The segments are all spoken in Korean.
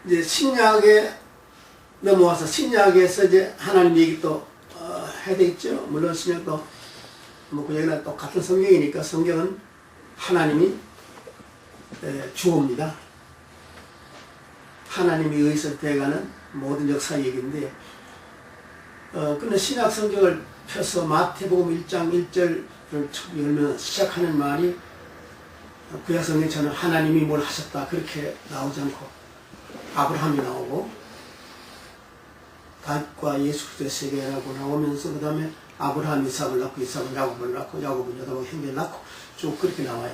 이제 신약에 넘어와서 신약에서 이제 하나님 얘기 또 해야 되겠죠. 물론 신약도 뭐 여기는 또 같은 성경이니까 성경은 하나님이 주어입니다. 하나님이 의해서 되어가는 모든 역사 얘기인데, 근데 신약 성경을 펴서 마태복음 1장 1절을 열면 시작하는 말이 구약 성경처럼 하나님이 뭘 하셨다 그렇게 나오지 않고 아브라함이 나오고 다윗과 예수 그리스도의 세계라고 나오면서 그 다음에 아브라함 이삭을 낳고 이삭은 야곱을 낳고 야곱은 여다복 형제를 낳고 쭉 그렇게 나와요.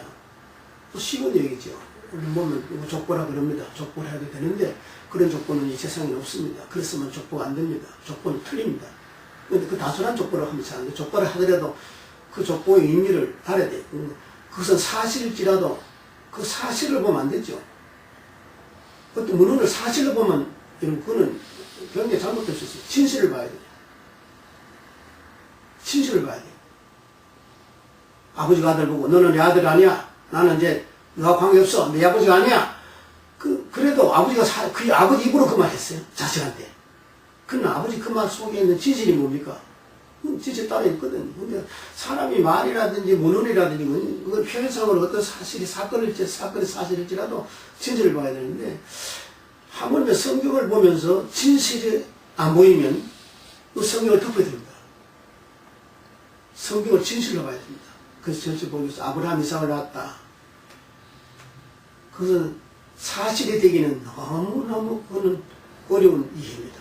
또 쉬운 얘기죠. 우리 보면 이거 족보라 그럽니다. 족보를 해도 되는데 그런 족보는 이 세상에 없습니다. 그랬으면 족보가 안 됩니다. 족보는 틀립니다. 그런데 그 다소한 족보를 하면 잘하는데 족보를 하더라도 그 족보의 의미를 알아야 돼요. 그것은 사실일지라도 그 사실을 보면 안 되죠. 어떤 문헌을 사실로 보면 그거는 굉장히 잘못될 수 있어요. 진실을 봐야 돼요. 진실을 봐야 돼요. 아버지가 아들 보고 너는 내 아들 아니야. 나는 이제 너와 관계없어. 내 아버지가 아니야. 그래도 아버지가 그 아버지 입으로 그 말 했어요. 자식한테. 그러나 아버지 그 말 속에 있는 진실이 뭡니까? 진실 따로 있거든. 근데 사람이 말이라든지 문헌이라든지 그건 표현상으로 어떤 사실이 사건이 사실일지라도 진실을 봐야 되는데 하물며 성경을 보면서 진실이 안 보이면 그 성경을 덮어야 됩니다. 성경을 진실로 봐야 됩니다. 그래서 전체 보면서 아브라함 이삭을 낳았다. 그것은 사실이 되기는 너무너무 그거는 어려운 이해입니다.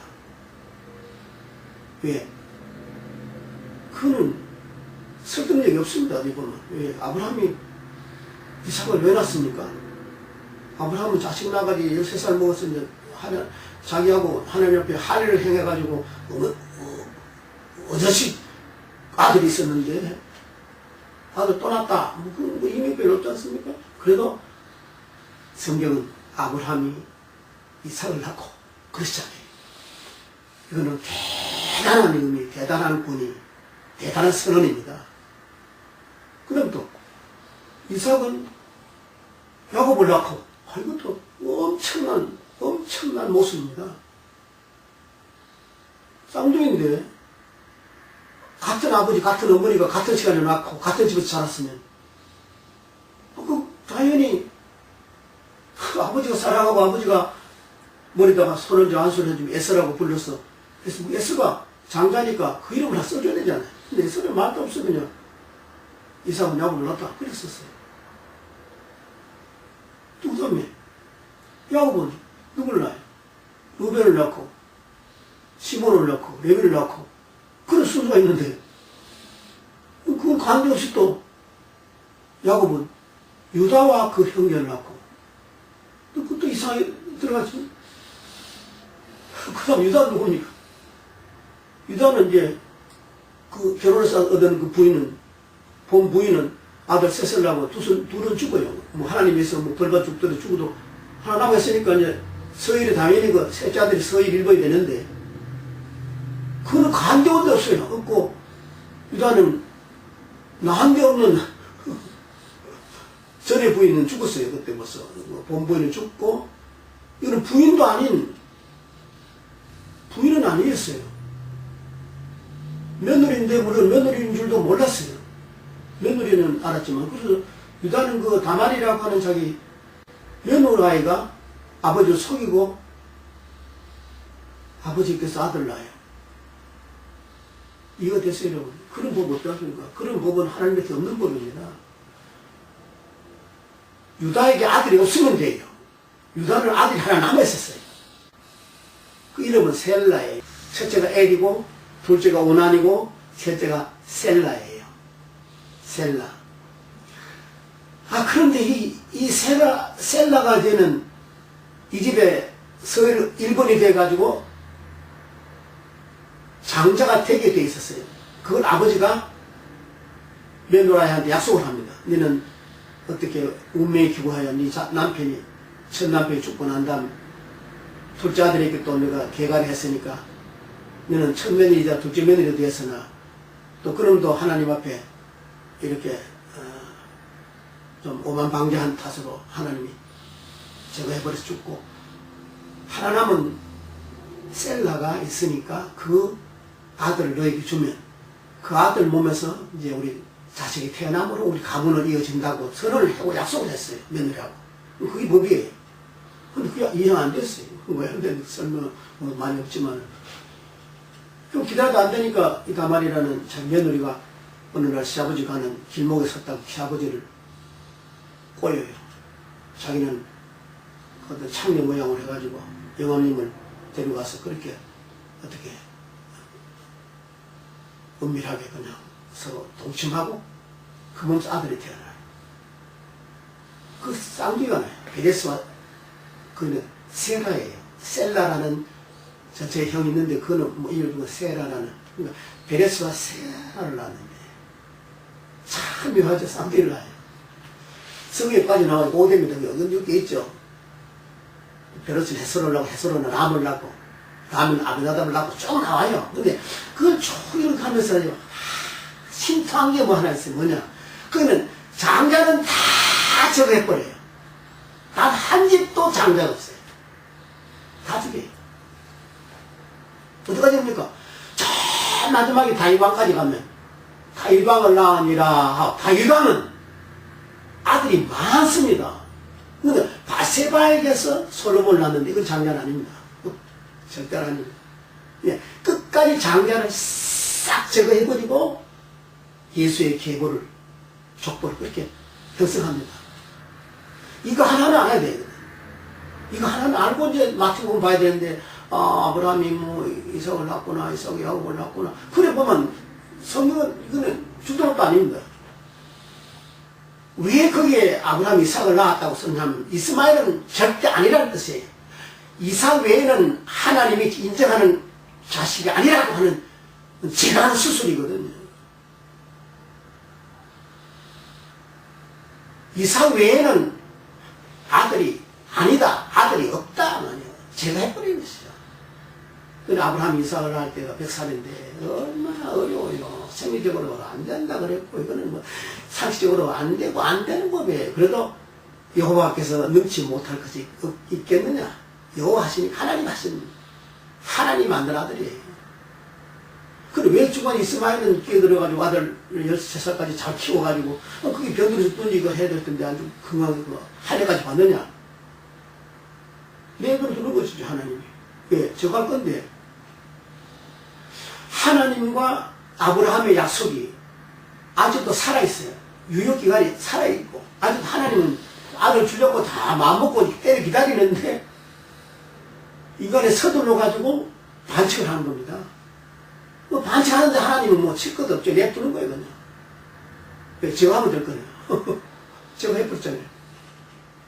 왜? 그거는 설득력이 없습니다. 이거는. 왜? 아브라함이 이삭을 왜 낳습니까? 아브라함은 자식 나가지 13살 먹었으면 자기하고 하나님 앞에 할례를 행해가지고 어저씨 아들이 있었는데 아들 또 낳았다. 뭐 이미 별로 없지 않습니까? 그래도 성경은 아브라함이 이삭을 낳고 그러시잖아요. 이거는 대단한 의미, 대단한 권위, 대단한 선언입니다. 그럼 또 이삭은 야곱을 낳고 이것도 엄청난 모습입니다. 쌍둥이인데 같은 아버지, 같은 어머니가 같은 시간에 낳고 같은 집에서 자랐으면 당연히 아버지가 사랑하고 아버지가 머리다가 손을 좀 안수를 해주면 에서라고 불렀어. 그래서 에서가 장자니까 그 이름을 다 써줘야 되잖아요. 근데 에서는 말도 없어 그냥 이삭은 야곱을 낳았다 그랬었어요. 그 다음에 야곱은 누구를 낳아요? 루벤을 낳고 시몬을 낳고 레위를 낳고 그런 순서가 있는데 그건 관계없이 또 야곱은 유다와 그 형제를 낳고 또 그것도 이상하게 들어갔지. 그 다음 유다는 누굽니까? 유다는 이제 그 결혼해서 얻은 그 부인은 본 부인은 아들 셋을 낳고 둘은 죽어요. 뭐 하나님에서 뭐 벌받 죽더라도 죽어도 하나 남았으니까 이제 서일이 당연히 그 셋째 아들이 서일 일벌이 되는데 그거는 관계가 없어요. 없고 유다는 나한데 없는 전에 부인은 죽었어요. 그때 벌써 본 부인은 죽고 이거는 부인도 아닌 부인은 아니었어요. 며느리인데 물론 며느리인 줄도 몰랐어요. 며느리는 알았지만 그래서 유다는 그 다말이라고 하는 자기 며느라이가 아버지를 속이고 아버지께서 아들 낳아요. 이거 됐어요, 여러분. 그런 법 어떻습니까? 그런 법은 하나님께 없는 법입니다. 유다에게 아들이 없으면 돼요. 유다는 아들이 하나 남아있었어요. 그 이름은 셀라예요. 첫째가 엘이고 둘째가 오난이고 셋째가 셀라예요. 셀라. 그런데 이 셀라가 되는 이 집에 서열 1번이 돼가지고 장자가 되게 돼 있었어요. 그걸 아버지가 며느라이한테 약속을 합니다. 너는 어떻게 운명에 기구하여 네 남편이 첫 남편이 죽고 난 다음 둘째 아들에게 또 내가 계가를 했으니까 너는 첫 며느리이자 둘째 며느리가 되었으나 또 그럼도 하나님 앞에 이렇게 좀 오만방자한 탓으로 하나님이 제거해버려서 죽고 하나 남은 셀라가 있으니까 그 아들을 너에게 주면 그 아들 몸에서 이제 우리 자식이 태어남으로 우리 가문을 이어진다고 선언을 하고 약속을 했어요. 며느리하고. 그게 법이에요. 근데 그게 이행 안 됐어요. 왜 안 됐는지 설명은 뭐 많이 없지만. 좀 기다려도 안 되니까 이 다말이라는 자기 며느리가 어느 날 시아버지 가는 길목에 섰다고 시아버지를 꼬여요. 자기는 어떤 창녀 모양을 해가지고 영감님을 데려가서 그렇게 어떻게 은밀하게 그냥 서로 동침하고 그 몸에서 아들이 태어나요. 그 쌍둥이가 나요. 베레스와 그는 세라예요. 셀라라는 제 형이 있는데 그는 뭐 이름 중에 세라라는 그러니까 베레스와 세라를 낳았는데 참 묘하죠. 쌍둥이를 낳아요. 성경에 빠져나와서 오됩니다. 여기 있죠. 베레스는 헤스론을 낳고 헤스론은 람을 낳고 람은 아비나답을 낳고 쭉 나와요. 근데 그걸 쭉 이렇게 하면서 신통한 게 뭐 하나 있어요. 뭐냐. 그거는 장자는 다 저거 해버려요. 단 한 집도 장자가 없어요. 다 죽여요. 어떡하지 됩니까? 저 마지막에 다윗왕까지 가면 다윗왕을 낳으니라. 다윗왕은 아들이 많습니다. 근데 바세바에게서 솔로몬을 낳았는데 이건 장자는 아닙니다. 절대로 아닙니다. 예, 끝까지 장자를 싹 제거해버리고 예수의 계보를 족보를 그렇게 형성합니다. 이거 하나는 알아야 되거든. 이거 하나는 알고 이제 마태복음 봐야 되는데 아브라함이 뭐 이삭을 낳았구나, 이삭이 야곱을 낳았구나. 그래 보면 성경은 이거는 주도도 아닙니다. 왜 거기에 아브라함이 이삭을 낳았다고 썼냐면 이스마엘은 절대 아니라는 뜻이에요. 이삭 외에는 하나님이 인정하는 자식이 아니라고 하는 재난 수술이거든요. 이삭 외에는 아들이 아니다, 아들이 없다 말이에요. 제가 해버린 것이죠. 근데 아브라함이 이삭을 낳을 때가 100살인데 얼마나 어려워요. 생리적으로 안 된다 그랬고 이거는 뭐 상식적으로 안 되고 안 되는 법이에요. 그래도 여호와께서 능치 못할 것이 있겠느냐? 여호와 하시니 하나님 하신 하나님 만든 아들이에요. 근데 왜 중간에 이스마엘은 끼어들어가지고 아들 13살까지 잘 키워가지고 그게 변두리에서 던지고 해야 될 텐데 아주 건강하게 하려까지 받느냐? 왜 그런 것이죠 하나님이. 왜? 저거 할 건데 하나님과 아브라함의 약속이 아직도 살아있어요. 유효기간이 살아있고 아직도 하나님은 아들 주려고 다 마음먹고 때려 기다리는데 이간에 서둘러 가지고 반칙을 하는 겁니다. 뭐 반칙하는데 하나님은 뭐 칠 것도 없죠. 냅두는 거예요 그냥. 왜? 제가 하면 될 거예요. 제가 해버렸잖아요.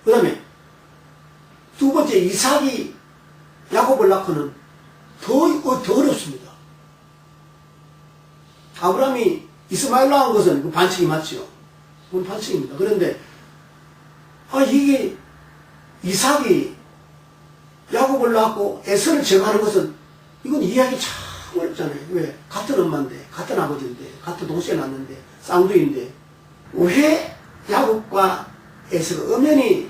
그 다음에 두 번째 이삭이 야곱을 낳고는 더 어렵습니다. 아브라함이 이스마엘 낳은 것은 그 반칙이 맞죠. 그건 반칙입니다. 그런데 이게 이삭이 야곱을 낳고 에서를 제거하는 것은 이건 이해하기 참 어렵잖아요. 왜? 같은 엄마인데 같은 아버지인데 같은 동시에 낳았는데 쌍둥이인데 왜 야곱과 에서가 엄연히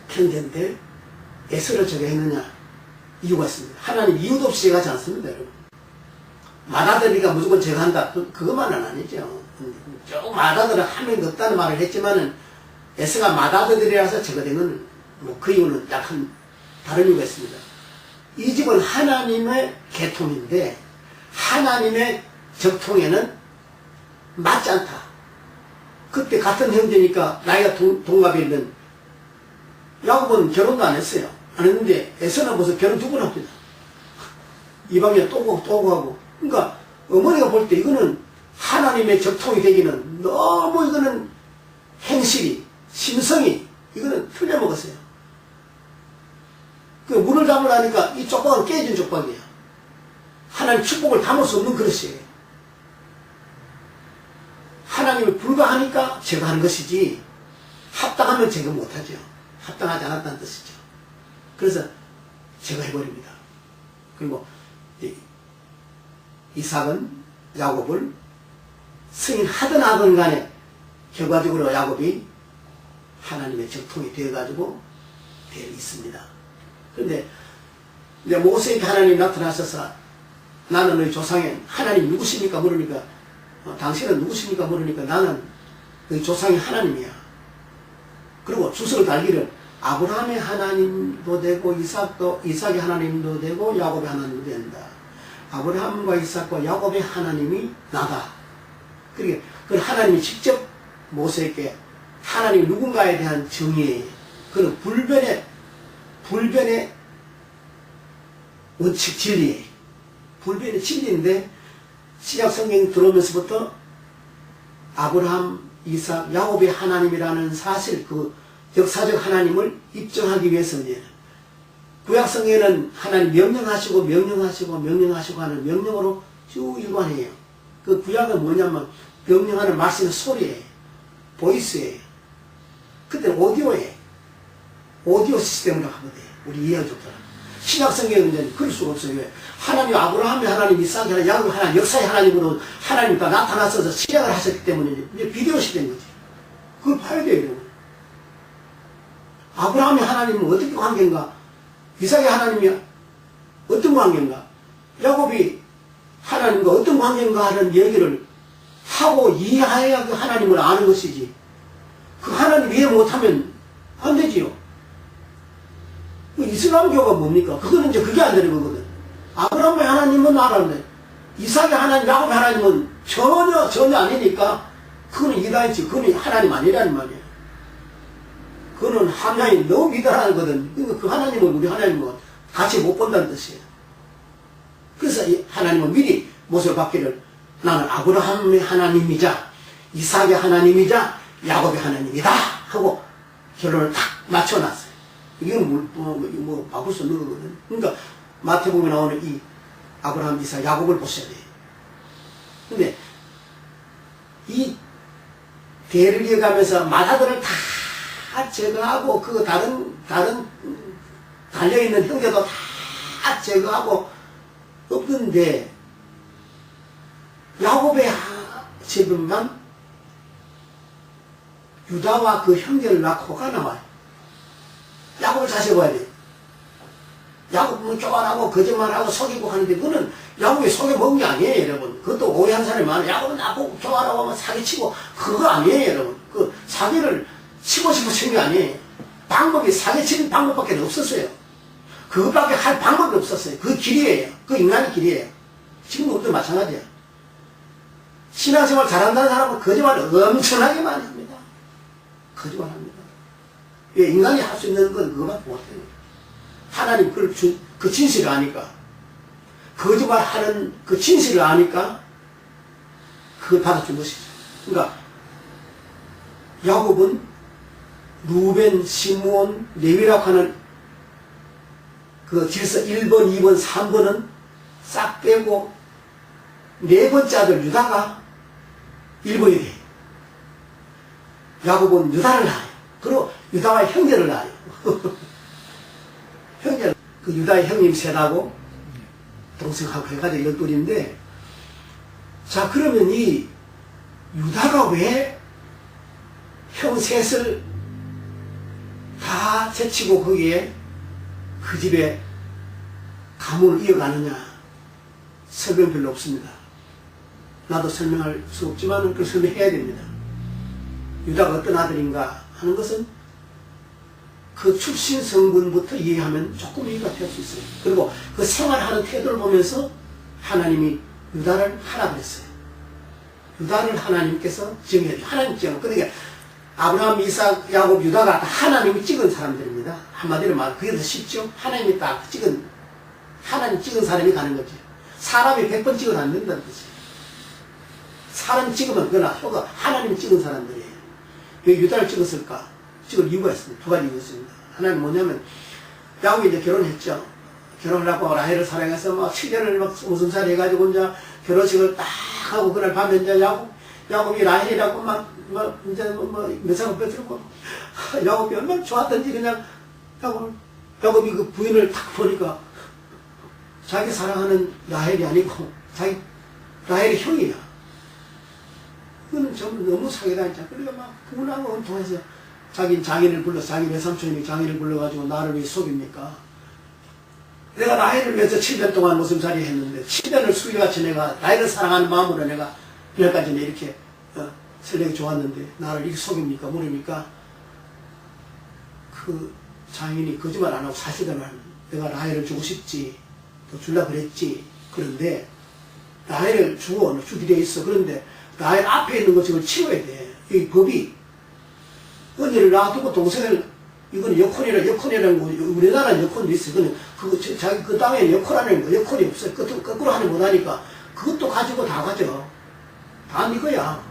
형제인데 에서를 제거했느냐? 이유가 있습니다. 하나님 이유도 없이 제거하지 않습니다. 여러분. 맏아들이가 무조건 제거한다. 그것만은 아니죠. 조금 맏아들은 한 명도 없다는 말을 했지만은 에서가 맏아들이라서 제거된 건 뭐 그 이유는 약간 다른 이유가 있습니다. 이 집은 하나님의 계통인데 하나님의 적통에는 맞지 않다. 그때 같은 형제니까 나이가 동갑이 있는 야곱은 결혼도 안 했어요. 안 했는데 에서는 벌써 결혼 2번 합니다. 이방에 또 가고. 그러니까 어머니가 볼 때 이거는 하나님의 적통이 되기는 너무 이거는 행실이 심성이 이거는 틀려먹었어요. 그 물을 담으려니까 이 쪽박은 깨진 쪽박이에요. 하나님 축복을 담을 수 없는 그릇이에요. 하나님을 불가하니까 제거하는 것이지 합당하면 제거 못하죠. 합당하지 않았다는 뜻이죠. 그래서 제거해버립니다. 그리고 이삭은 야곱을 승인하든 하든 간에 결과적으로 야곱이 하나님의 적통이 되어가지고 되어 있습니다. 그런데 이제 모세에게 하나님이 나타나셔서 나는 너희 조상의 하나님 누구십니까? 물으니까 당신은 누구십니까? 물으니까 나는 너희 조상의 하나님이야. 그리고 주석을 달기를 아브라함의 하나님도 되고 이삭의 하나님도 되고 야곱의 하나님도 된다. 아브라함과 이삭과 야곱의 하나님이 나다. 그러니까 그 하나님이 직접 모세에게 하나님 누군가에 대한 정의, 그는 불변의 원칙 진리예요. 불변의 진리인데 신약 성경 들어오면서부터 아브라함, 이삭, 야곱의 하나님이라는 사실, 그 역사적 하나님을 입증하기 위해서는 구약 성경에는 하나님 명령하시고 하는 명령으로 쭉 일관해요. 그 구약은 뭐냐면 명령하는 말씀의 소리예요. 보이스예요. 그때 오디오예요. 오디오 시스템으로 하면 돼요. 우리 이해해줬잖아. 신약 성경은 이제 그럴 수가 없어요. 왜? 하나님, 아브라함의 하나님, 이삭의 하나님, 야곱의 하나님, 역사의 하나님으로 하나님이 다 나타나셔서 시작을 하셨기 때문에 이제 비디오 시대인 거지. 그걸 봐야 돼요, 여러분. 아브라함의 하나님은 어떻게 관계인가? 이삭의 하나님이 어떤 관계인가? 야곱이 하나님과 어떤 관계인가 하는 얘기를 하고 이해해야 그 하나님을 아는 것이지. 그 하나님 이해 못하면 안 되지요. 이슬람교가 뭡니까? 그거는 이제 그게 안 되는 거거든. 아브라함의 하나님은 알았네. 이삭의 하나님, 야곱의 하나님은 전혀 아니니까 그거는 이단이지. 그거는 하나님 아니라는 말이야. 그거는 하나님 너무 미달하는 거든. 그러니까 그 하나님을 우리 하나님은 같이 못 본다는 뜻이에요. 그래서 이 하나님은 미리 모습을 받기를 나는 아브라함의 하나님이자 이삭의 하나님이자 야곱의 하나님이다 하고 결론을 딱 맞춰놨어요. 이건 뭐 바꿀 수 없는 거거든. 그러니까 마태복음에 나오는 이 아브라함, 이삭, 야곱을 보셔야 돼요. 근데 이 대를 이어가면서 마다들을 다 제거하고 그 다른 달려있는 형제도 다 제거하고 없는데 야곱의 집은만 유다와 그 형제를 낳고가 나와요. 야곱을 자세히 봐야 돼. 야곱은 쪼가라고 거짓말하고 속이고 하는데 그거는 야곱이 속여먹은 게 아니에요, 여러분. 그것도 오해한 사람이 많아요. 야곱은 나보고 쪼가라고 하면 사기치고 그거 아니에요, 여러분. 그 사기를 치고 싶어 친 게 아니에요. 방법이 사기치는 방법밖에 없었어요. 그것밖에 할 방법이 없었어요. 그 길이에요. 그 인간의 길이에요. 지금 우리도 마찬가지야. 신앙생활 잘한다는 사람은 거짓말을 엄청나게 많이 합니다. 거짓말합니다. 왜? 인간이 할 수 있는 건 그거밖에 못해요. 하나님 그 진실을 아니까, 거짓말하는 그 진실을 아니까 그걸 받아준 것이죠. 그러니까 야곱은 루벤, 시므온, 레위라고 하는 그 질서 1번, 2번, 3번은 싹 빼고 네 번째 아들 유다가 1번이 돼요. 야곱은 유다를 낳아요. 그리고 유다와 형제를 낳아요. 형제, 그 유다의 형님 셋하고 동생하고 해가지고 12인데, 자, 그러면 이 유다가 왜 형 셋을 다 제치고 거기에 그 집에 가문을 이어가느냐? 설명 별로 없습니다. 나도 설명할 수 없지만 그 설명해야 됩니다. 유다가 어떤 아들인가 하는 것은 그 출신 성분부터 이해하면 조금 이해가 될 수 있어요. 그리고 그 생활하는 태도를 보면서 하나님이 유다를 하라 그랬어요. 유다를 하나님께서 정해요. 하나님 정해요. 그러니까 아브라함, 이삭, 야곱, 유다가 하나님이 찍은 사람들입니다. 한마디로 말하면 그게 더 쉽죠? 하나님이 딱 찍은, 하나님 찍은 사람이 가는 거지. 사람이 100번 찍어도 안 된다는 뜻이에요. 사람 찍으면 그러나 효가 하나님이 찍은 사람들이에요. 왜 유다를 찍었을까? 찍을 이유가 있습니다. 두 가지 이유가 있습니다. 하나는 뭐냐면, 야곱이 이제 결혼했죠. 결혼을 하고 라헬을 사랑해서 막 7년을 막 웃음살이 해가지고 이제 결혼식을 딱 하고 그날 밤에 이제 야곱이 라헬이라고 이제 몇사람 뺏들고 야곱이 얼마나 좋았던지 그냥 야곱이 그 부인을 딱 보니까 자기 사랑하는 라헬이 아니고 라헬이 형이야. 그거는 전부 너무 사기다니까. 그러니까 막 분하고 원통해서 자기 장인을 불러, 자기 외삼촌이 장인을 불러가지고 나를 왜 속입니까? 내가 라헬을 위해서 7년 동안 모슴살이 했는데 7년을 수일같이 내가 라헬을 사랑하는 마음으로 내가 여기까지는 이렇게 설레게 좋았는데 나를 이렇게 속입니까 모릅니까? 그 장인이 거짓말 안 하고 사실대로는 내가 라헬을 주고 싶지 또 줄라 그랬지. 그런데 라헬을 주게 돼 있어. 그런데 라헬 앞에 있는 거 지금 치워야 돼. 이 법이 언니를 놔두고 동생을 이거는 여권이라는 거 우리나라 여권도 있어. 이거는 자기 그 땅에 여권하는 거 여권이 없어요. 거꾸로 하는 못하니까 그것도 가지고 다 가져. 다 네 거야.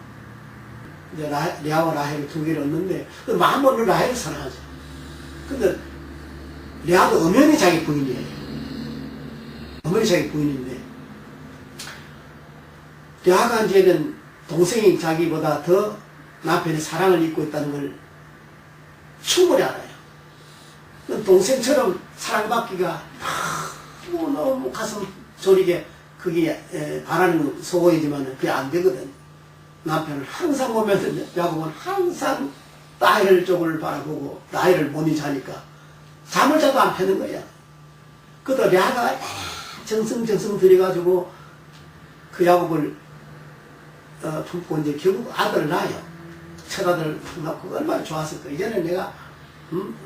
이제 레아와 라헬을 두 개를 얻는데 마음으로 라헬을 사랑하죠. 근데 레아도 엄연히 자기 부인이에요. 엄연히 자기 부인인데 레아가 이제는 동생이 자기보다 더 남편의 사랑을 잊고 있다는 걸 충분히 알아요. 동생처럼 사랑받기가 너무 가슴 졸이게 그게 바라는 소원이지만 그게 안 되거든. 남편은 항상 보면 야곱은 항상 라헬 쪽을 바라보고 라헬을 못 잊으니까 잠을 자도 안 펴는 거야. 그러다 레아가 정성정성 들여가지고 그 야곱을 품고 이제 결국 아들을 낳아요. 첫아들 낳고 얼마나 좋았을 거야. 이제는 내가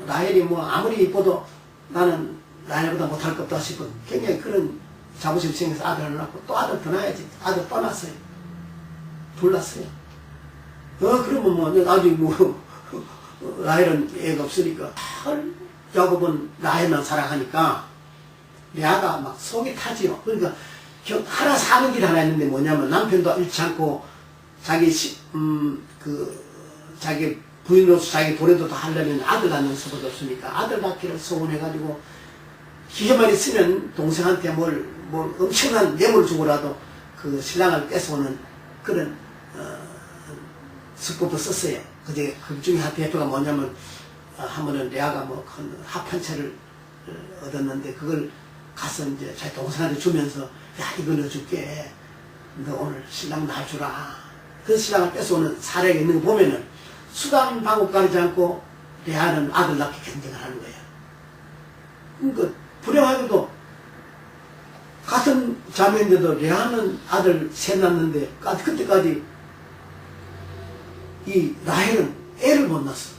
라헬이 뭐 아무리 이뻐도 나는 라헬보다 못할 것 없다 싶은 굉장히 그런 자부심 생겨서 아들을 낳고 또 아들 더 낳아야지. 아들 또 낳았어요. 둘 낳았어요. 그러면 뭐 아직 뭐 라헬은 애가 없으니까 야곱은 라헬만 사랑하니까 레아가 막 속이 타지요. 그러니까 하나 사는 길 하나 있는데 뭐냐면 남편도 잃지 않고 자기 부인으로서 자기 도래도 하려면 아들 낳는 수밖에 없으니까 아들 낳기를 소원해가지고 기회만 있으면 동생한테 뭘 엄청난 뇌물을 주고라도 그 신랑을 뺏어오는 그런 수법도 썼어요. 그제 그 중에 한 대표가 뭐냐면 한 번은 레아가 뭐 큰 합 한 채를 얻었는데 그걸 가서 이제 자기 동생한테 주면서 야 이거 넣어줄게. 너 오늘 신랑 놔주라. 그 신랑을 뺏어오는 사례가 있는 거 보면은 수단 방법 가리지 않고 레아는 아들 낳기 경쟁을 하는 거예요. 그러니까 불행하게도 같은 자매인데도 레아는 아들 셋 낳는데 그때까지 이 라헬은 애를 못 낳았어.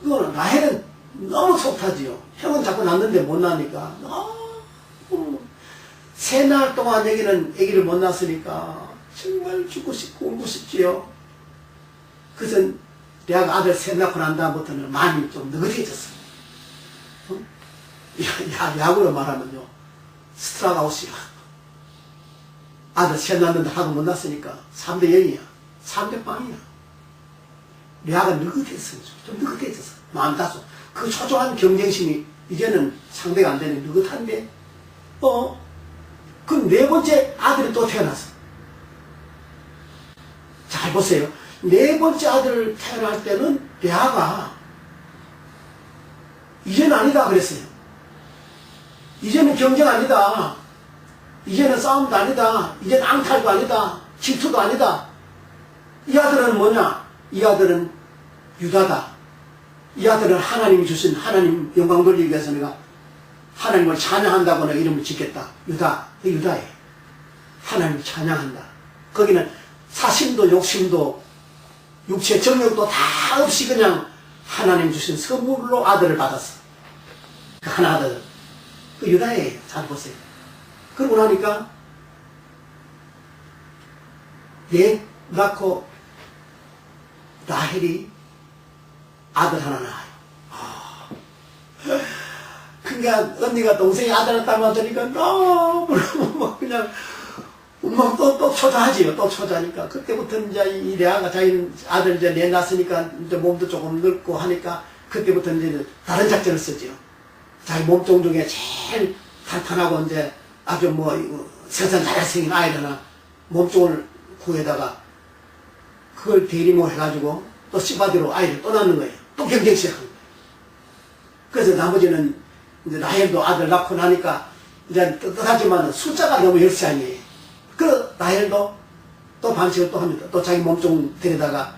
이거는 라헬은 너무 속타지요. 형은 자꾸 낳는데 못 낳으니까 너무 세 날 동안 애기를 못 낳았으니까 정말 죽고 싶고 울고 싶지요. 그래서 레아가 아들 셋 낳고 난 다음부터는 마음이 좀 느긋해졌어. 야구로 말하면요 스트라가우스야. 아들 셋 낳는데 하고 못 낳았으니까 3대 0이야. 3대 0이야. 레아가 느긋했어. 좀 느긋해졌어. 마음 다소. 그 초조한 경쟁심이 이제는 상대가 안 되네. 느긋한데 그 네 번째 아들이 또 태어났어. 잘 보세요. 네 번째 아들 태어날 때는 레아가 이제는 아니다 그랬어요. 이제는 경쟁 아니다. 이제는 싸움도 아니다. 이제는 앙탈도 아니다. 질투도 아니다. 이 아들은 뭐냐? 이 아들은 유다다. 이 아들은 하나님이 주신 하나님 영광 돌리기 위해서 내가 하나님을 찬양한다고 내가 이름을 짓겠다. 유다. 그 유다에 하나님을 찬양한다. 거기는 사심도 욕심도 육체 정욕도 다 없이 그냥 하나님 주신 선물로 아들을 받았어. 그 하나 아들. 그 유다에 잘 보세요. 그러고 나니까 얘 낳고 라헬이 아들 하나 낳아요. 그러니까 언니가 동생이 아들을 닮았으니까 너무 그냥 또 초자하지요. 또 초자니까 그때부터 이제 이 레아가 자기 아들 이제 내 낳았으니까 이제 몸도 조금 늙고 하니까 그때부터 이제 다른 작전을 쓰지요. 자기 몸종 중에 제일 탄탄하고 이제 아주 세상 잘생긴 아이를 하나 몸종을 구해다가 그걸 대리모 해가지고 또 씨바디로 아이를 또 낳는 거예요. 또 경쟁 시작한 거예요. 그래서 나머지는 이제 라헬도 아들 낳고 나니까 이제 뜻하지만 숫자가 너무 열세아니에요. 그 라헬도 또 반칙을 또 합니다. 또 자기 몸종 데려다가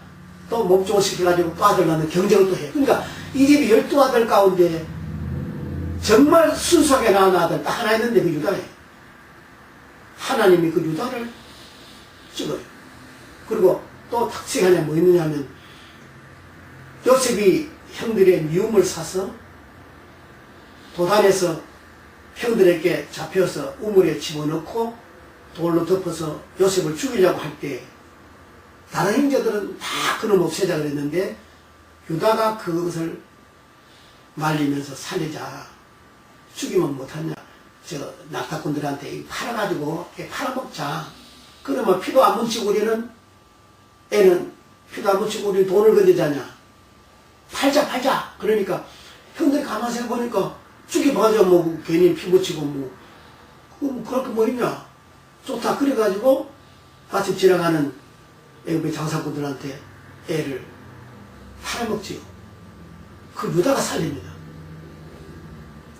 또 몸종을 시켜가지고 또 아들 낳는 경쟁을 또 해요. 그러니까 이 집이 12아들 가운데 정말 순수하게 낳은 아들 딱 하나 있는데 그 유다예요. 하나님이 그 유다를 찍어요. 그리고 또 특징이 하나 뭐 있느냐면 요셉이 형들의 미움을 사서 도단에서 형들에게 잡혀서 우물에 집어넣고 돌로 덮어서 요셉을 죽이려고 할 때 다른 형제들은 다 그놈 없애자 그랬는데 유다가 그것을 말리면서 살리자. 죽이면 못하냐. 저 낙타꾼들한테 팔아가지고 팔아먹자. 그러면 피도 안 묻히고 우리는 애는 피도 안 묻히고 우리 돈을 거두자냐. 팔자. 그러니까 형들이 가만히 생각해보니까 죽여봐자 뭐 괜히 피 묻히고 뭐 그렇게 뭐 있냐. 좋다. 그래가지고 마침 지나가는 애굽의 장사꾼들한테 애를 팔아먹지요. 그 유다가 살립니다.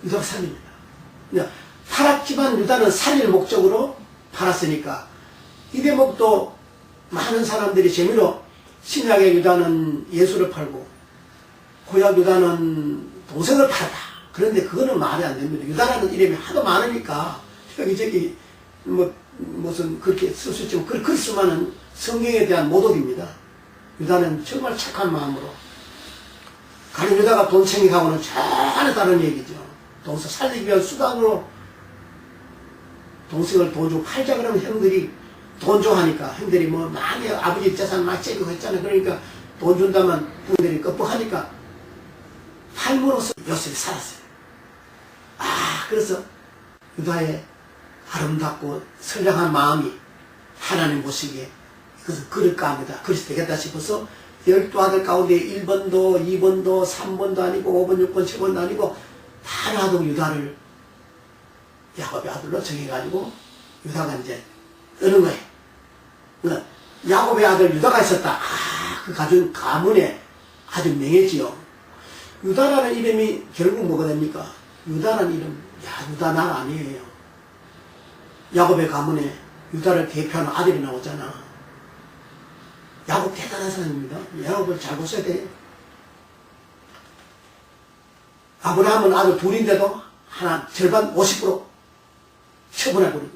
유다가 살립니다. 팔았지만 유다는 살릴 목적으로 팔았으니까 이 대목도 많은 사람들이 재미로 신약의 유다는 예수를 팔고 구약 유다는 동생을 팔았다. 그런데 그거는 말이 안 됩니다. 유다라는 이름이 하도 많으니까 여기저기 무슨 그렇게 쓸 수 있지만 그렇게 쓰면은 성경에 대한 모독입니다. 유다는 정말 착한 마음으로 가령 유다가 돈챙이하고는 전혀 다른 얘기죠. 동생 살리기 위한 수단으로 동생을 돈 주고 팔자 그러면 형들이 돈 좋아하니까 형들이 뭐 많이 아버지 재산 막 째고 했잖아요. 그러니까 돈 준다면 부모들이 끄뻑하니까 팔므로써 요셉이 살았어요. 그래서 유다의 아름답고 선량한 마음이 하나님 보시기에 그것은 그럴까 합니다. 그래서 되겠다 싶어서 12아들 가운데 1번도 2번도 3번도 아니고 5번 6번 7번도 아니고 다 놔두고 유다를 야곱의 아들로 정해가지고 유다가 이제 뜨는 거예요. 그러니까 야곱의 아들 유다가 있었다. 그 가문에 아주 명예지요. 유다라는 이름이 결국 뭐가 됩니까? 유다라는 이름, 유다 나라 아니에요. 야곱의 가문에 유다를 대표하는 아들이 나오잖아. 야곱 대단한 사람입니다. 야곱을 잘 보셔야 돼요. 아브라함은 아들 둘인데도 하나 절반 50% 처분해버리고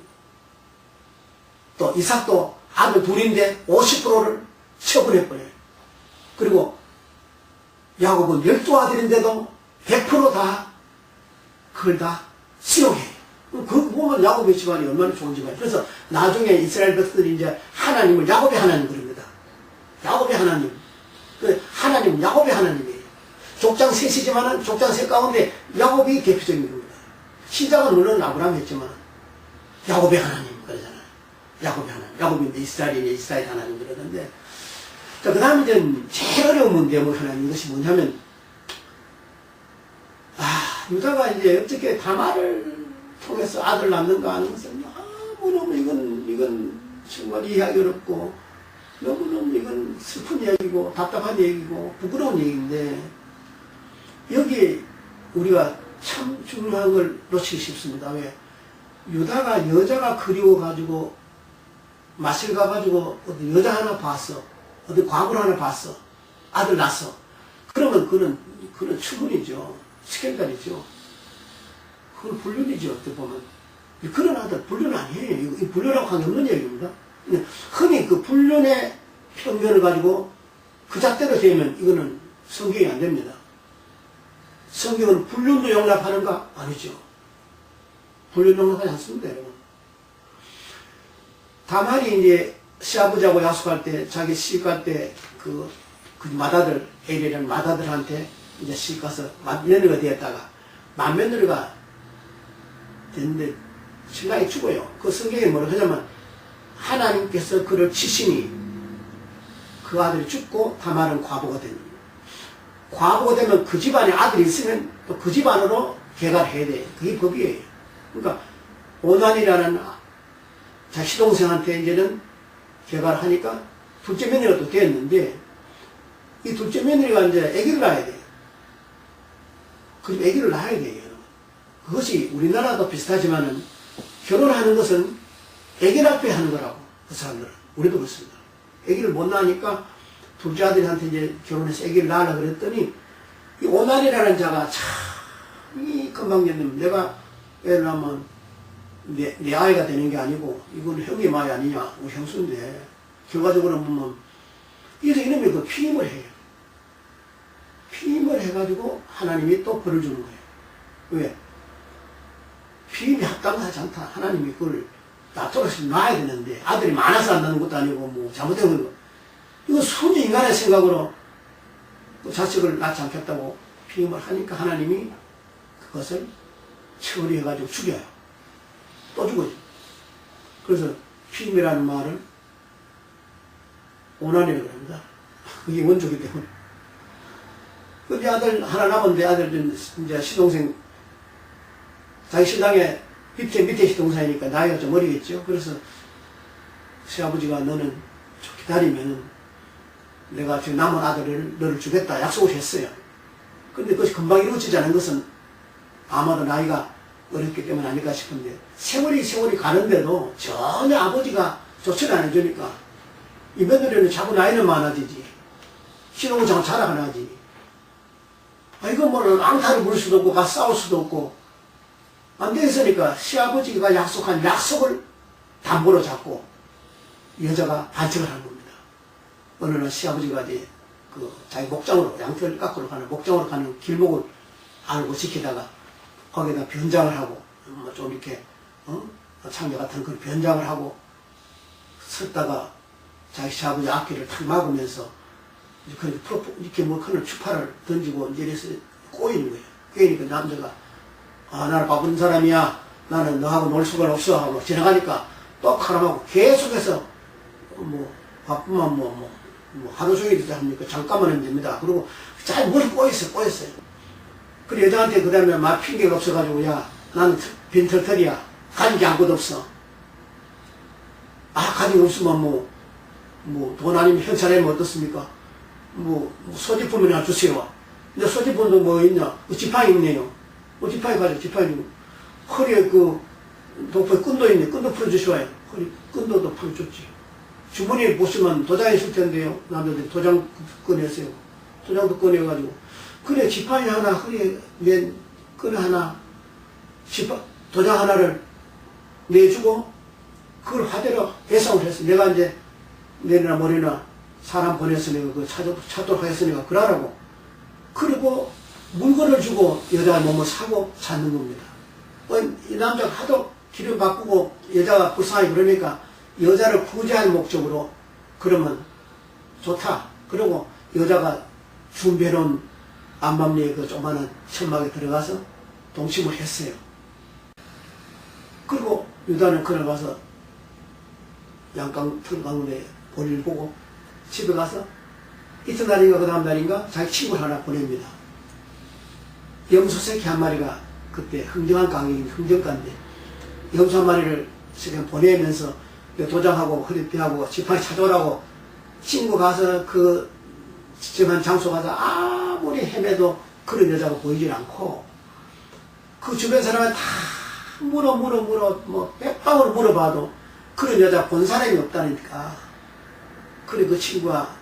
또 이삭도 아들 둘인데 50%를 처분해버려요. 그리고 야곱은 12아들인데도 100% 그걸 다 수용해요. 그 보면 야곱의 집안이 얼마나 좋은 집안이에요. 그래서 나중에 이스라엘 백성들이 이제 하나님을 야곱의 하나님 그럽니다. 야곱의 하나님. 하나님은 야곱의 하나님이에요. 족장 셋이지만은 족장 셋 가운데 야곱이 대표적인 겁니다. 시작은 물론 아브라함 했지만 야곱의 하나님 그러잖아요. 야곱의 하나님. 야곱인데 이스라엘이네 이스라엘 하나님 그러는데 자, 그 다음에 이제 제일 어려운 문제 뭐 하나 있는 것이 뭐냐면 유다가 이제 어떻게 다말을 통해서 아들 낳는가 하는 것은 너무너무 이건 정말 이해하기 어렵고 너무너무 이건 슬픈 얘기고 답답한 얘기고 부끄러운 얘기인데 여기 우리가 참 중요한 걸 놓치기 쉽습니다. 왜? 유다가 여자가 그리워가지고 마실 가가지고 어디 여자 하나 봤어. 어디 과부를 하나 봤어. 아들 낳았어. 그러면 그는 추문이죠. 스캔들이죠. 그건 불륜이죠. 어떻게 보면. 그런 아들 불륜 아니에요. 이 불륜하고 관계없는 얘기입니다. 흔히 그 불륜의 편견을 가지고 그 잣대로 되면 이거는 성경이 안 됩니다. 성경은 불륜도 용납하는가? 아니죠. 불륜 용납하지 않습니다, 여러분. 다말이 이제 시아버지하고 약속할 때, 자기 시집 갈 때, 그 맏아들, 에리라는 맏아들한테 이제 시집 가서 맏며느리가 되었다가, 맏며느리가 됐는데, 신랑이 죽어요. 그 성경에 뭐라고 하냐면, 하나님께서 그를 치시니, 그 아들이 죽고, 다말은 과부가 됩니다. 과부가 되면 그 집안에 아들이 있으면 또 그 집안으로 개가를 해야 돼요. 그게 법이에요. 그러니까, 오난이라는 자, 시동생한테 이제는 개가를 하니까 둘째 며느리가 또 되었는데, 이 둘째 며느리가 이제 아기를 낳아야 돼요. 그럼 아기를 낳아야 돼요. 그것이 우리나라도 비슷하지만은, 결혼하는 것은 아기 낳게 하는 거라고, 그 사람들은. 우리도 그렇습니다. 아기를 못 낳으니까 둘째 아들한테 이제 결혼해서 아기를 낳으려고 그랬더니, 이 오난이라는 자가 참, 이 금방님 내가 애를 낳으면 내 아이가 되는 게 아니고 이건 형님 아이 아니냐, 우리 형수인데 결과적으로 보면 이놈이 그 피임을 해요. 피임을 해가지고 하나님이 또 벌을 주는 거예요. 왜? 피임이 합당하지 않다. 하나님이 그걸 낳도록 놔야 되는데 아들이 많아서 안 낳는 것도 아니고 뭐 잘못된 거. 이거 순히 인간의 생각으로 또 자식을 낳지 않겠다고 피임을 하니까 하나님이 그것을 처리해가지고 죽여요. 또 죽어요. 그래서 피임이라는 말을 오난이라고 합니다. 그게 원조기 때문에. 근데 아들 하나 남았는데 아들 이제 시동생 자기 신랑의 밑에 시동생이니까 나이가 좀 어리겠죠. 그래서 시아버지가 너는 기다리면은 내가 지금 남은 아들을 너를 주겠다 약속을 했어요. 근데 그것이 금방 이루어지지 않은 것은 아마도 나이가 어렸기 때문 아닐까 싶은데 세월이 가는데도 전혀 아버지가 조치를 안 해주니까 이 며느리는 자꾸 나이는 많아지지 신혼은 자꾸 자라가 나지. 이건 뭐 앙탈을 부를 수도 없고 가서 싸울 수도 없고 안 되겠으니까 시아버지가 약속한 약속을 담보로 잡고 여자가 반칙을 한 겁니다. 어느 날 시아버지가 이제 자기 목장으로 양털 깎으러 가는 목장으로 가는 길목을 알고 지키다가 거기다 변장을 하고 뭐 좀 이렇게 창녀 같은 그런 변장을 하고 섰다가 자기 시아버지 앞길을 탁 막으면서 이렇게 뭐 큰 추파를 던지고 이제 이래서 꼬이는 거예요. 꼬이니까 남자가 나는 바쁜 사람이야. 나는 너하고 놀 수가 없어 하고 지나가니까 똑 하나하고 계속해서 뭐 바쁘면 뭐 하루 종일 합니까? 잠깐만 하면 됩니다. 그리고 잘 머리 꼬였어요. 그래 여자한테 그 다음에 막 핑계가 없어가지고 야 나는 빈털털이야. 가진 게 아무것도 없어. 가진 게 없으면 뭐 돈 아니면 현찰하면 어떻습니까? 뭐 소지품이나 주세요. 근데 소지품도 뭐 있냐? 지팡이 있네요. 지팡이 가져, 지팡이. 허리에 독포에 끈도 있네. 끈도 풀어주시와요. 허리 끈도도 풀어줬지. 주머니에 보시면 도장이 있을 텐데요. 남자들이 도장 꺼냈어요. 도장도 꺼내가지고. 그래, 지팡이 하나, 허리에 맨 끈 하나, 도장 하나를 내주고, 그걸 화대로 배상을 했어. 내가 이제 내리나 머리나 사람 보냈으니까 그 찾도록 하겠으니까 그러라고. 그리고 물건을 주고 여자의 몸을 사고 찾는 겁니다. 이 남자가 하도 기름 바꾸고 여자가 불쌍하게 그러니까 여자를 구제할 목적으로 그러면 좋다. 그리고 여자가 준비해놓은 안밤리에 그 조그마한 천막에 들어가서 동침을 했어요. 그리고 유다는 그날 가서 양강 틀 가운데 볼일 보고 집에 가서 이튿날인가 그 다음 날인가 자기 친구를 하나 보냅니다. 염소 새끼 한 마리가 그때 흥정한 강이 흥정가인데 염소 한 마리를 지금 보내면서 도장하고 허리띠하고 지팡이 찾아오라고 친구 가서 그 지정한 장소 가서 아무리 헤매도 그런 여자가 보이질 않고 그 주변 사람은 다 물어 뭐 백방으로 물어봐도 그런 여자 본 사람이 없다니까. 그래 그 친구가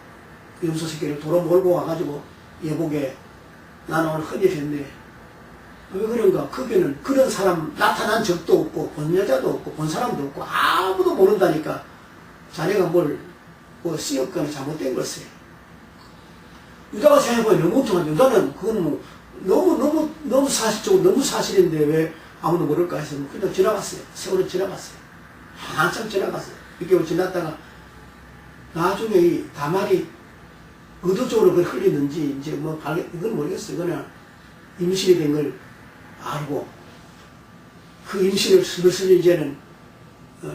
염소 새끼를 도로 몰고 와가지고 여보게 나는 오늘 헌일했네. 왜 그런가? 거기는 그런 사람 나타난 적도 없고 본 여자도 없고 본 사람도 없고 아무도 모른다니까. 자네가 뭘 쓰였거나 잘못된 것을. 유다가 생각해보니 너무 엉뚱한데 유다는 그건 뭐 너무 사실적으로 너무 사실인데 왜 아무도 모를까 해서 그냥 지나갔어요. 세월은 지나갔어요. 한참 지나갔어요. 6개월 지났다가 나중에 이 다말이 의도적으로 그걸 흘리는지 이제 이건 모르겠어요. 그냥 임신이 된 걸 알고 그 임신을 슬슬 이제는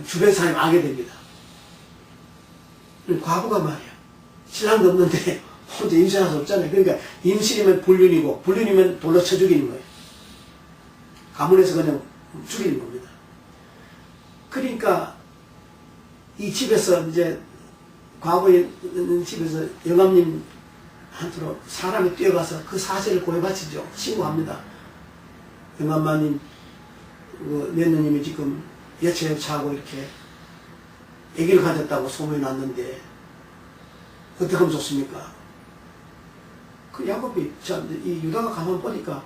주변 사람이 알게 됩니다. 과부가 말이야. 신랑도 없는데 혼자 임신할 수 없잖아요. 그러니까 임신이면 불륜이고 불륜이면 돌로 쳐 죽이는 거예요. 가문에서 그냥 죽이는 겁니다. 그러니까 이 집에서 이제 과거에 있는 집에서 영감님 한테로 사람이 뛰어가서 그 사실을 고해바치죠. 신고합니다. 영감마님, 내 누님이 지금 여차여차하고 이렇게 아기를 가졌다고 소문이 났는데 어떻게 하면 좋습니까? 그 야곱이 이 유다가 가만 보니까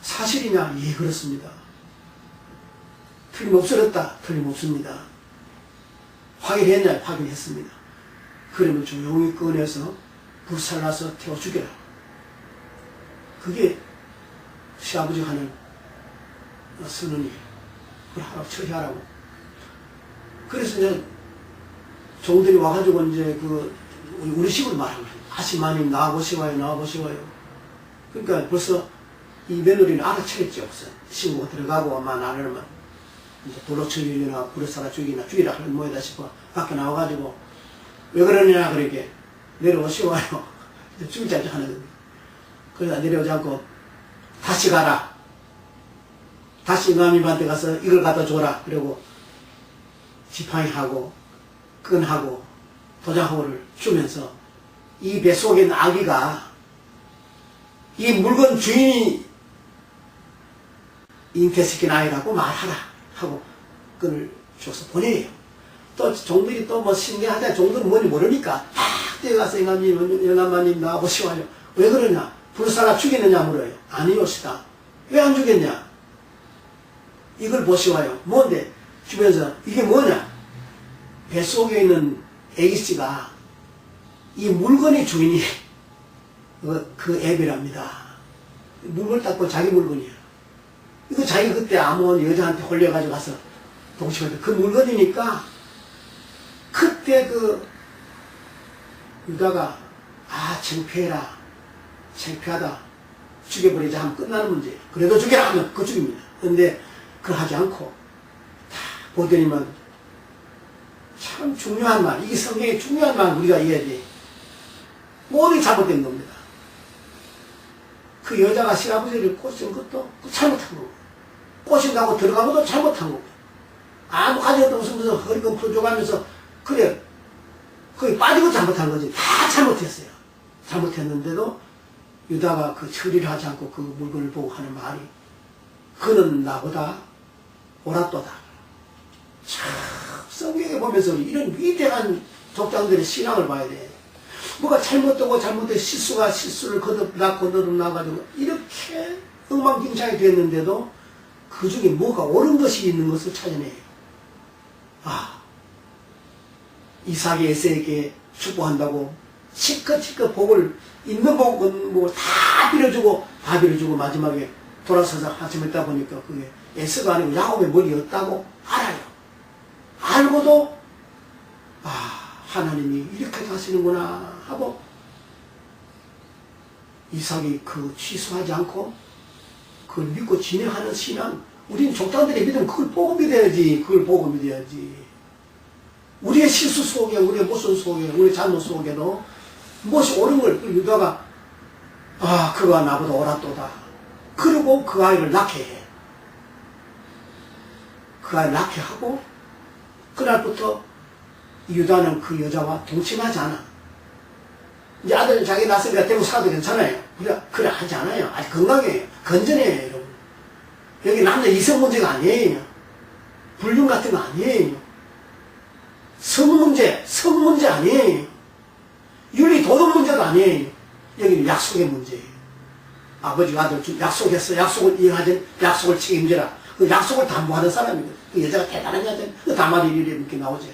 사실이냐? 예, 그렇습니다. 틀림없었다? 틀림없습니다. 확인했냐? 확인했습니다. 그러면 조용히 꺼내서 불살라서 태워 죽여라. 그게 시아버지 하는 선언이에요. 그걸 하라고 처리하라고. 그래서 이제 종들이 와가지고 이제 우리 식으로 말하는 거예요. 아시마님 나와보시와요, 나와보시와요. 그러니까 벌써 이 며느리는 알아차렸지 없어. 신고가 들어가고 아마 나를 이제 도로 처리나 불에 살아 죽이라 하는 모양이다 싶어 밖에 나와가지고 왜 그러냐 그렇게 내려오시와요. 이제 죽을 자리 하는 겁니다. 그래서 내려오지 않고 다시 가라. 다시 임ам님한테 가서 이걸 갖다 줘라. 그리고 지팡이하고 끈하고 도장하고를 주면서 이 배 속에 있는 아기가 이 물건 주인이 잉태시킨 아이라고 말하라 하고 끈을 줘서 보내요. 또 종들이 또 뭐 신뢰하자. 종들은 뭔지 모르니까 딱 뛰어가서 영감마님 나와보시와요. 왜 그러냐? 불사라 죽이느냐 물어요. 아니오시다. 왜 안 죽였냐? 이걸 보시와요. 뭔데? 주면서 이게 뭐냐? 뱃속에 있는 애기씨가 이 물건의 주인이 그 애비랍니다. 물건 닦고 자기 물건이야. 이거 자기 그때 아무 여자한테 홀려가지고 가서 동치한테 그 물건이니까 그때 유다가 창피해라. 창피하다. 죽여버리자 하면 끝나는 문제예요. 그래도 죽여라 하면 그 죽입니다. 그런데 그걸 하지 않고 다 보더니만 참 중요한 말, 이게 성경의 중요한 말 우리가 이해해야 돼. 모든 게 잘못된 겁니다. 그 여자가 시아버지를 꼬신 것도 잘못한 거고, 꼬신다고 들어간 것도 잘못한 거고, 아무 가져도 무슨 허리끈 풀어줘가면서 그래 거기 빠지고 잘못한 거지. 다 잘못했어요. 잘못했는데도 유다가 그 처리를 하지 않고 그 물건을 보고 하는 말이 그는 나보다 옳았도다. 참 성경에 보면서 이런 위대한 족장들의 신앙을 봐야 돼. 뭐가 잘못되고 잘못된 실수를 거듭나가지고 이렇게 엉망진창이 됐는데도 그 중에 뭐가 옳은 것이 있는 것을 찾아내요. 이삭이 에서에게 축복한다고 시컷시컷 복을 있는 복은 뭐 다 빌어주고 마지막에 돌아서서 하침했다 보니까 그게 에서가 아니고 야곱의 머리였다고 알아요. 알고도 하나님이 이렇게 하시는구나 하고 이삭이 취소하지 않고 그걸 믿고 진행하는 신앙. 우리는 족장들의 믿음 그걸 보고 믿어야지. 우리의 실수 속에, 우리의 모순 속에, 우리의 잘못 속에도 무엇이 옳은 걸 유다가 그가 나보다 옳았도다. 그리고 그 아이를 낳게 해. 그 아이를 낳게 하고 그날부터 유다는 그 여자와 동침하지 않아. 이제 아들 자기 낳았으니까 대구 살아도 괜찮아요. 그래 하지 않아요. 아직 건강해요. 건전해요, 여러분. 여기 남자 이성 문제가 아니에요. 불륜 같은 거 아니에요. 성 문제 아니에요. 윤리 도덕 문제도 아니에요. 여기는 약속의 문제예요. 아버지가 아들 약속했어. 약속을 이행하지, 약속을 책임져라. 그 약속을 담보하는 사람이거든. 그 여자가 대단한 여자. 그 다말이 이렇게 나오지.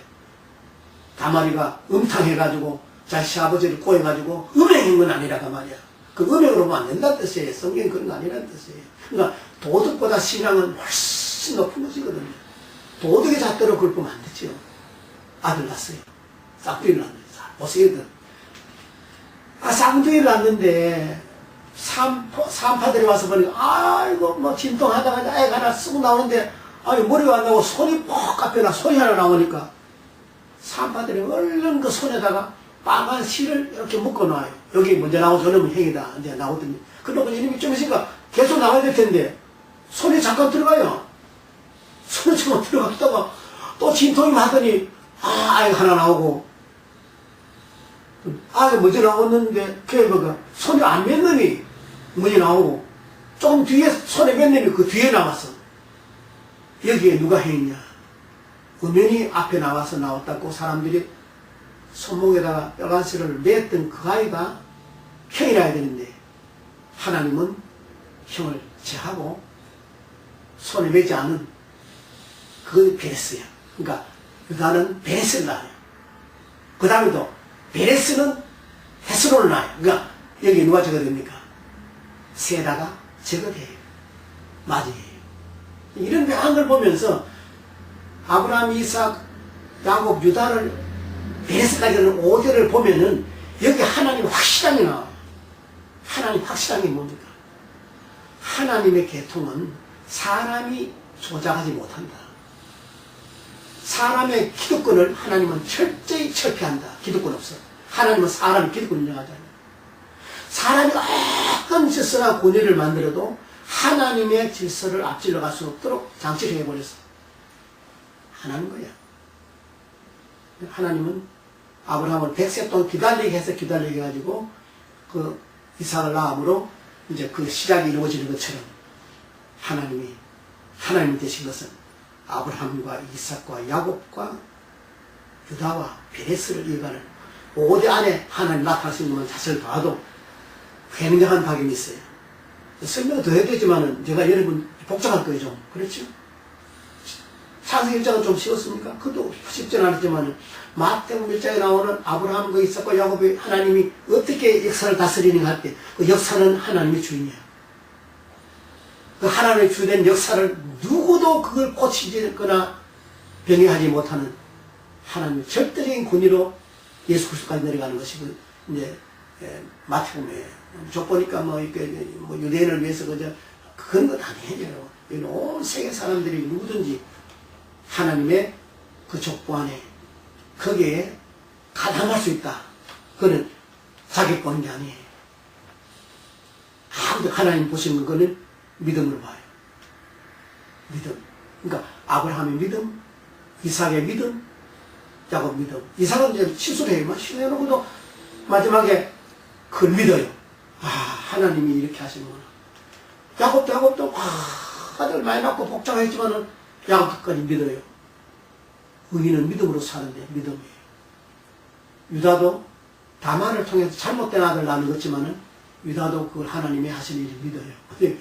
다말이가 음탕해가지고 자기 시아버지를 꼬여가지고 음행한 건 아니라가 말이야. 그 음행으로 보면 안 된다는 뜻이에요. 성경이 그런 거 아니라는 뜻이에요. 그러니까 도덕보다 신앙은 훨씬 높은 것이거든요. 도덕의 잣대로 그걸 보면 안 되죠. 아들 낳았어요. 쌍둥이를 낳았는데. 보세요. 쌍둥이를 낳았는데 산파들이 와서 보니까 아이고 뭐 진통하다가 애가 하나 쓰고 나오는데 머리가 안 나오고 손이 퍽 깎여나 손이 하나 나오니까 산파들이 얼른 그 손에다가 빨간 실을 이렇게 묶어놔요. 여기 먼저 나오고 저놈은 행이다. 이제 나오더니 그러고 이놈이 좀 있으니까 계속 나와야 될 텐데 손이 잠깐 들어가요. 손이 잠깐 들어갔다가 또 진통이 하더니 아이가 하나 나오고 먼저 나왔는데 걔가 손이 안 몇 놈이 먼저 나오고 조금 뒤에 손에 몇 놈이 그 뒤에 남았어. 여기에 누가 행이냐? 음연히 앞에 나왔다고 사람들이 손목에다가 빨간실을 냈던 그 아이가 형이라 해야 되는데 하나님은 형을 제하고 손에 매지 않은 그건 베레스야. 그러니까 유다는 베레스를 낳아요. 그 다음에도 베레스는 헤스론을 낳아요. 그러니까 여기 누가 제거됩니까? 세다가 제거돼요. 맞이에요. 이런 묘한 걸 보면서 아브라함, 이삭, 야곱, 유다를 베레스까지는 5대를 보면은 여기 하나님 확실하게 나와요. 하나님 확실한 게 뭡니까? 하나님의 계통은 사람이 조작하지 못한다. 사람의 기득권을 하나님은 철저히 철폐한다. 기득권 없어. 하나님은 사람의 기득권을 인정하잖아요. 사람이 어떤 질서나 권위를 만들어도 하나님의 질서를 앞질러 갈 수 없도록 장치를 해버렸어. 하나는 거야. 하나님은 아브라함을 100세 동안 기다리게 해서 기다리게 해가지고 그 이삭을 낳음으로 이제 그 시작이 이루어지는 것처럼 하나님이 되신 것은 아브라함과 이삭과 야곱과 유다와 베레스를 이어가는 5대 안에 하나님 나타날 수 있는 것만 자세를 봐도 굉장한 박임이 있어요. 설명을 더 해야 되지만은 제가 여러분 복잡할 거예요, 좀. 그렇죠? 창세기 1장은 좀 쉬웠습니까? 그것도 쉽지는 않았지만은 마태복음 1장에 나오는 아브라함과 이삭과 야곱의 하나님이 어떻게 역사를 다스리는가 할 때 그 역사는 하나님의 주인이야. 그 하나님의 주된 역사를 누구도 그걸 고치거나 병행하지 못하는 하나님의 절대적인 권위로 예수 그리스도까지 내려가는 것이 이제 마태복음에 쭉 보니까 유대인을 위해서 그런 것 아니에요. 온 세계 사람들이 누구든지 하나님의 그 족보 안에 거기에 가담할 수 있다. 그거는 자기 보는 게 아니에요. 아무도 하나님 보시는 거는 믿음으로 봐요. 믿음. 그러니까 아브라함의 믿음, 이삭의 믿음, 야곱 믿음. 이삭은 이제 실수를 해요. 실수해놓고도 마지막에 그걸 믿어요. 아, 하나님이 이렇게 하시는구나. 야곱도 아들 많이 낳고 복잡했지만은 야곱까지 믿어요. 의인은 믿음으로 사는데 믿음이에요. 유다도 다말을 통해서 잘못된 아들 낳는 것지만은 유다도 그걸 하나님이 하시는 일을 믿어요.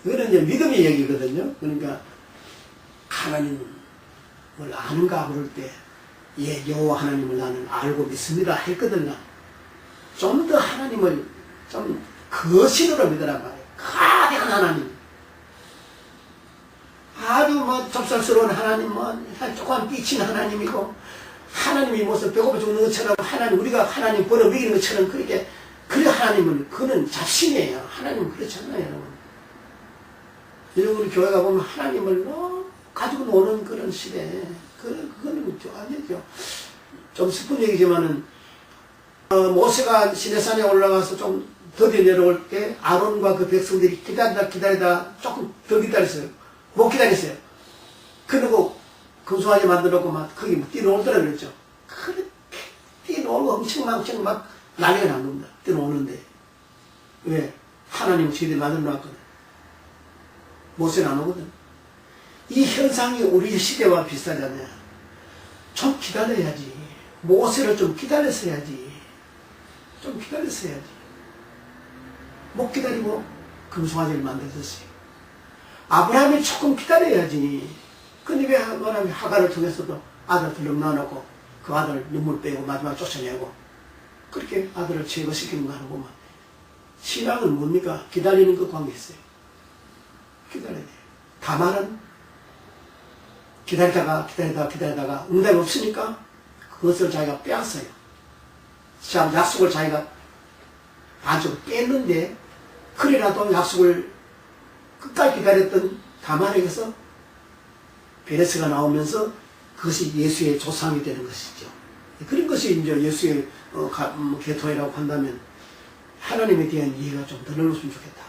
이거는 이제 믿음의 얘기거든요. 그러니까 하나님을 아는가 그럴 때 예, 여호와 하나님을 나는 알고 믿습니다 했거든요. 좀 더 하나님을 좀 거신으로 믿으란 말이에요. 거대한 하나님. 아주 좁쌀스러운 하나님, 조금 삐친 하나님이고, 하나님이 무슨 배고파 죽는 것처럼, 우리가 하나님 벌어 먹이는 것처럼, 그래 하나님은, 그는 잡신이에요. 하나님은 그렇지 않아요, 여러분. 여러분, 교회가 보면 하나님을 가지고 노는 그런 시대. 그거는 아니죠. 좀 슬픈 얘기지만은, 모세가 시내산에 올라가서 좀 더디 내려올 때, 아론과 그 백성들이 기다리다 조금 더 기다렸어요. 못 기다렸어요. 그리고 금송아지 만들었고 막 거기 뛰어놀더라 그랬죠. 그렇게 뛰어놀고 엄청망청 막 난리가 난 겁니다. 뛰어노는데. 왜? 하나님은 저희들이 만들어 놨거든. 모세는 안 오거든. 이 현상이 우리 시대와 비슷하잖아요. 좀 기다려야지. 모세를 좀 기다렸어야지. 좀 기다렸어야지. 못 기다리고 금송아지를 만들었어요. 아브라함이 조금 기다려야지. 근데 왜 아브라함이 하가를 통해서도 아들 둘러 낳아놓고 그 아들 눈물 빼고 마지막 쫓아내고 그렇게 아들을 제거시키는 거 하는 거만. 신앙은 뭡니까? 기다리는 그 관계 있어요. 기다려야 돼요. 다말은 기다리다가 응답이 없으니까 그것을 자기가 빼앗어요. 참 약속을 자기가 안쪽으로 뺐는데 그래라도 약속을 끝까지 기다렸던 다말에게서 베레스가 나오면서 그것이 예수의 조상이 되는 것이죠. 그런 것이 이제 예수의 계통이라고 한다면 하나님에 대한 이해가 좀 더 넓었으면 좋겠다.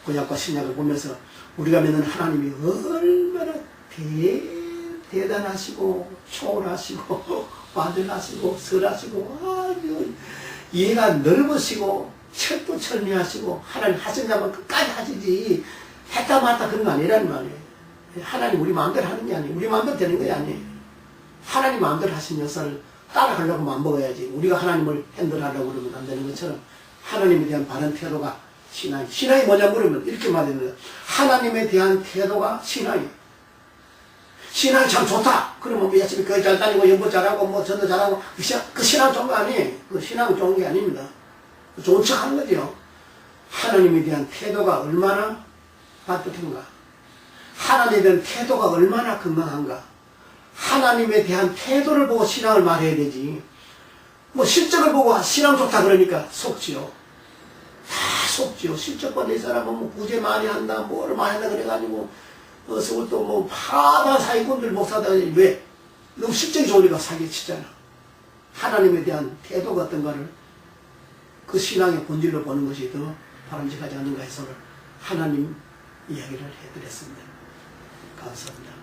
구약과 신약을 보면서 우리가 믿는 하나님이 얼마나 대단하시고 초월하시고 완전하시고 설하시고 아주 이해가 넓으시고 철두철미하시고 하나님 하신다면 끝까지 하시지 했다 말다 그런 거 아니라는 말이에요. 하나님 우리 마음대로 하는 게 아니에요. 우리 마음대로 되는 게 아니에요. 하나님 마음대로 하신 역사를 따라가려고 마음 먹어야지. 우리가 하나님을 핸들하려고 그러면 안 되는 것처럼 하나님에 대한 바른 태도가 신앙이 뭐냐 물으면 이렇게 말합니다. 하나님에 대한 태도가 신앙이에요. 신앙이 참 좋다. 그러면 뭐 열심히 교회 잘 다니고 연보 잘하고 뭐 전도 잘하고 그 신앙 좋은 거 아니에요. 그 신앙 좋은 게 아닙니다. 좋은 척 하는 거죠. 하나님에 대한 태도가 얼마나 따뜻한가. 하나님에 대한 태도가 얼마나 건강한가. 하나님에 대한 태도를 보고 신앙을 말해야 되지. 뭐 실적을 보고 신앙 좋다 그러니까 속지요. 다 속지요. 실적 보는 이 사람은 뭐 구제 많이 한다, 뭐를 많이 한다 그래가지고 서울도 뭐 파다 사기꾼들 목사들 왜? 너무 실적이 좋으니까 사기치잖아. 하나님에 대한 태도가 어떤가를 그 신앙의 본질로 보는 것이 더 바람직하지 않은가 해서 하나님 이야기를 해드렸습니다. 감사합니다.